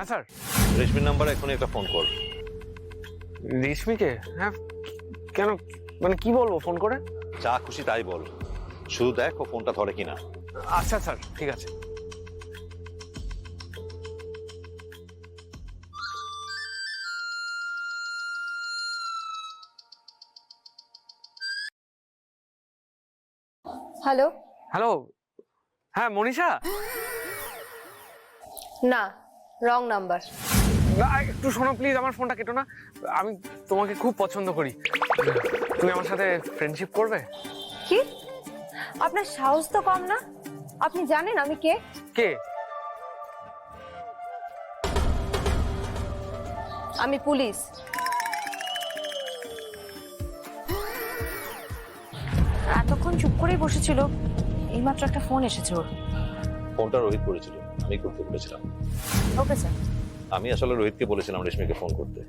হ্যাঁ স্যার। রেশমির নাম্বারে এখনই একটা ফোন কর। রেশমিকে? হ্যাঁ কেন, মানে কি বলবো ফোন করে? যা খুশি তাই বল, শুধু দেখ ও ফোনটা ধরে কিনা। আচ্ছা স্যার, ঠিক আছে। হ্যালো। হ্যালো, হ্যাঁ মনীষা। না, রং নাম্বার। একটু শোনো প্লিজ, আমার ফোনটা কেটো না। আমি তোমাকে খুব পছন্দ করি। তুমি আমার সাথে ফ্রেন্ডশিপ করবে? কি? আপনার সাহস তো কম না? আপনি জানেন আমি কে? কে? আমি পুলিশ। এতক্ষণ চুপ করেই বসেছিল, এইমাত্র একটা ফোন এসেছে ওর। ফোনটা রোহিত করেছিল, আমি করতে বলেছিলাম। Okay sir. আমি আসলে রোহিতকে বলেছিলাম রেশমিকে ফোন করতে।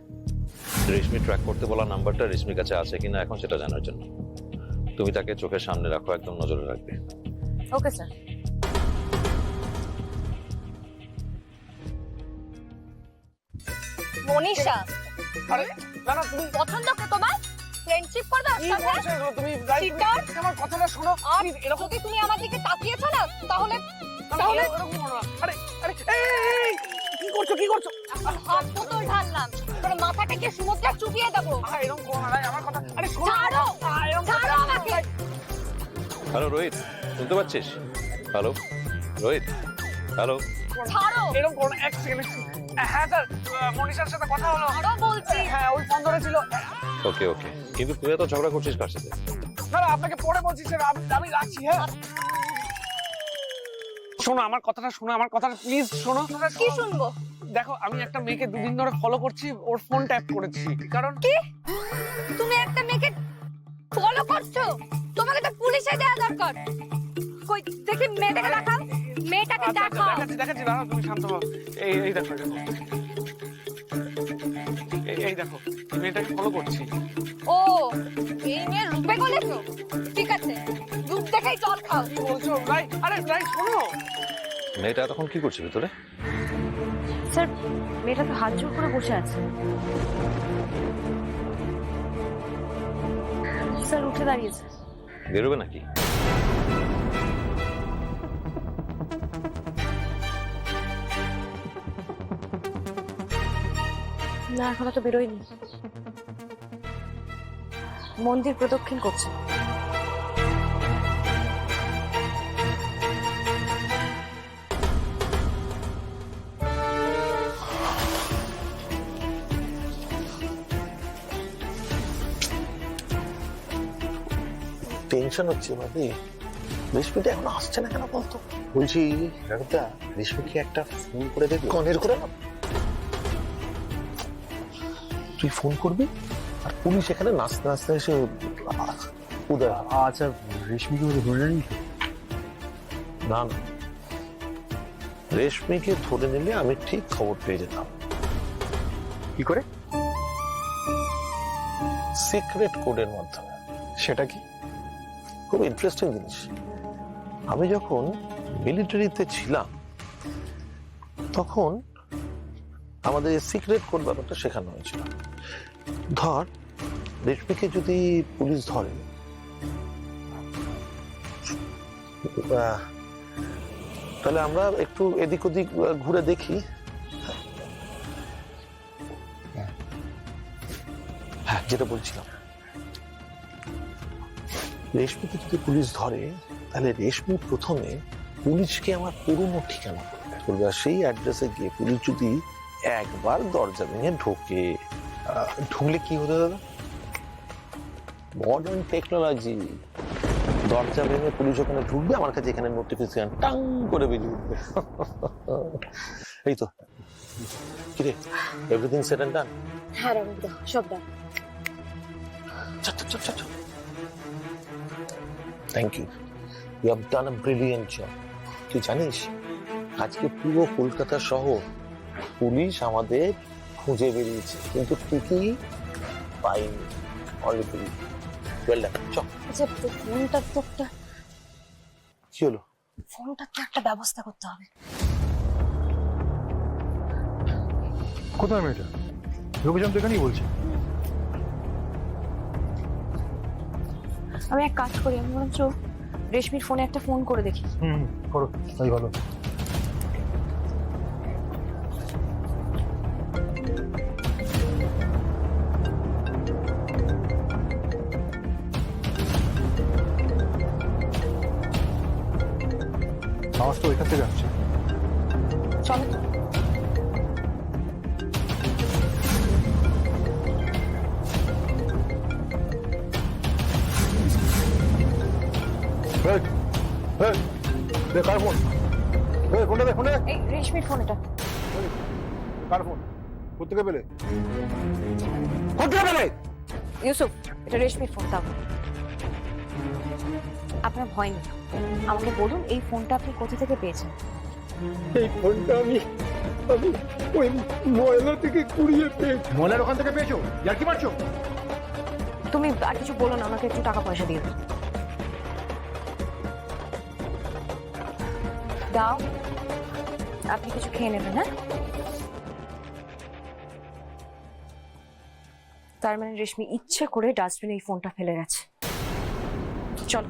রেশমি ট্র্যাক করতে বলা নাম্বারটা রেশমির কাছে আছে কিনা এখন সেটা জানার জন্য। তুমি তাকে চোখের সামনে রাখো, একদম নজরে রাখবে। Okay sir. মনীষা, আরে না না, তুমি পছন্দ কে তোমার? ফ্রেন্ডশিপ করবে ওর কি সাথে? বলছো এগুলো? তুমি চিটার! আমার কথাটা শোনো। আর Please, এরকম যদি তুমি আমার দিকে তাকিয়েছো না, তাহলে এরকম করো না। আরে আরে এই, কি করছো কি করছো? হাত বোতল ঢাললাম, তোর মাথাটাকে সমুদ্রে চুবিয়ে দেবো। এরকম করো না, আমার কথা। আরে শোনো। ছাড়ো! এরকম ছাড়ো আমাকে! হ্যালো রোহিত, শুনতে পাচ্ছিস? Hello Rohit, hello. ছাড়ো! এরকম করো না, এক সেকেন্ড। হ্যাঁ স্যার, মনীষার সাথে কথা হলো। ছাড়ো বলছি। হ্যাঁ, ওই ফোন ধরেছিল। ওকে ওকে, কিন্তু তুই এত ঝগড়া করছিস কার সাথে? না না, আপনাকে পরে বলছি স্যার, আমি রাখছি। হ্যাঁ শোনো, আমার কথাটা শোনো, আমার কথাটা প্লিজ শোনো। কি শুনবো? দেখো, আমি একটা মেয়েকে দুদিন ধরে ফলো করছি, ওর ফোন ট্যাপ করেছি। কারণ কি? তুমি একটা মেয়েকে ফলো করছো? তোমাকে তো পুলিশে দেওয়া দরকার। কই দেখি মেয়েটাকে দেখাও, মেয়েটাকে আচ্ছা, আচ্ছা, দেখাও। দেখাচ্ছি দাঁড়াও, তুমি শান্ত হও। এই দেখো, এই দেখো, মেয়েটাকে ফলো করছি। ও, এই মেয়ে রূপে গলেছো? ঠিক আছে, রূপ দেখাই জল খাও। কি বলছো রাই? আরে রাই শোনো। মেয়েটা এতক্ষণ কি করছে ভিতরে? স্যার, মেয়েটা তো হাত জোর করে বসে আছে। স্যার উঠে দাঁড়িয়েছে। বেরোবে নাকি? না, এখনো তো বেরোয়নি। মন্দির প্রদক্ষিণ করছে। টেনশন হচ্ছে ভাবি, রেশমিটা এখন আসছে না কেন বলতো? বলছি রাঘবদা, রেশমিকে একটা ফোন করে দেখবি? কনের করে না, তুই ফোন করবি আর পুলিশ এখানে নাচতে নাচতে এসে উদয়। আচ্ছা, রেশমিকে বলে ধরে নিই। না না, রেশমিকে ধরে নিলে আমি ঠিক খবর পেয়ে যেতাম। কি করে? সিক্রেট কোডের মাধ্যমে। সেটা কি? খুব ইন্টারেস্টিং জিনিস। আমি যখন মিলিটারিতে ছিলাম তখন আমাদের সিক্রেট কোড ব্যাপারটা শেখানো হয়েছিল। ধর, রেশমিকে যদি পুলিশ ধরে, তাহলে আমরা একটু এদিক ওদিক ঘুরে দেখি। হ্যাঁ, যেটা বলছিলাম, রেশমিকে যদি পুলিশ ধরে তাহলে রেশমি প্রথমে পুলিশকে আমার পুরনো ঠিকানা বলবে, আর সেই অ্যাড্রেসে গিয়ে পুলিশ যদি একবার দরজা ভেঙে ঢোকে, ঢুকলে কি হতে দাদা? মডার্ন টেকনোলজি, দরজা ভেঙে পুলিশ ওখানে ঢুকবে, আমার কাছে এখানে নোটিফিকেশন টাং করে বেরিয়ে উঠবে। এই তো, কিরে, এভরিথিং সেট এন্ড ডান? হ্যাঁ রাঘবদা, সব দাও। Thank you, you have done a brilliant job. তুই জানিস, আজকে পুরো কলকাতা শহর পুলিশ আমাদের খুঁজে বেরিয়েছে, কিন্তু ঠিকই পাইনি। Already well done. চল। আচ্ছা, ফোনটার তো একটা, কি হলো? ফোনটার তো একটা ব্যবস্থা করতে হবে। কোথায় মেয়েটা? লোকেজন তো এখানেই বলছে। আমি এক কাজ করি, আমি বরঞ্চ রেশমির ফোনে একটা ফোন করে দেখি। করো, তাই ভালো। আওয়াজ তো এখান থেকে আসছে। চলো। কার ফোন? ফোনটা দে, ফোনটা দে। এই রেশমির ফোন এটা। কার ফোন? কোথেকে পেলে? ইউসুফ, এটা রেশমির ফোন। দাও। আপনার ভয় নেই, আমাকে বলুন এই ফোনটা আপনি কোথা থেকে পেয়েছেন? এই ফোনটা আমি ওই ময়লা থেকে কুড়িয়ে পেয়েছি। ময়লার ওখান থেকে পেয়েছো? ইয়ার কি মারছো? তুমি আর কিছু বলো না, আমাকে একটু টাকা পয়সা দিয়ে দাও। দাও, আপনি কিছু খেয়ে নেবেন। হ্যাঁ, তার মানে রেশমি ইচ্ছে করে ডাস্টবিনে এই ফোনটা ফেলে গেছে। চলো।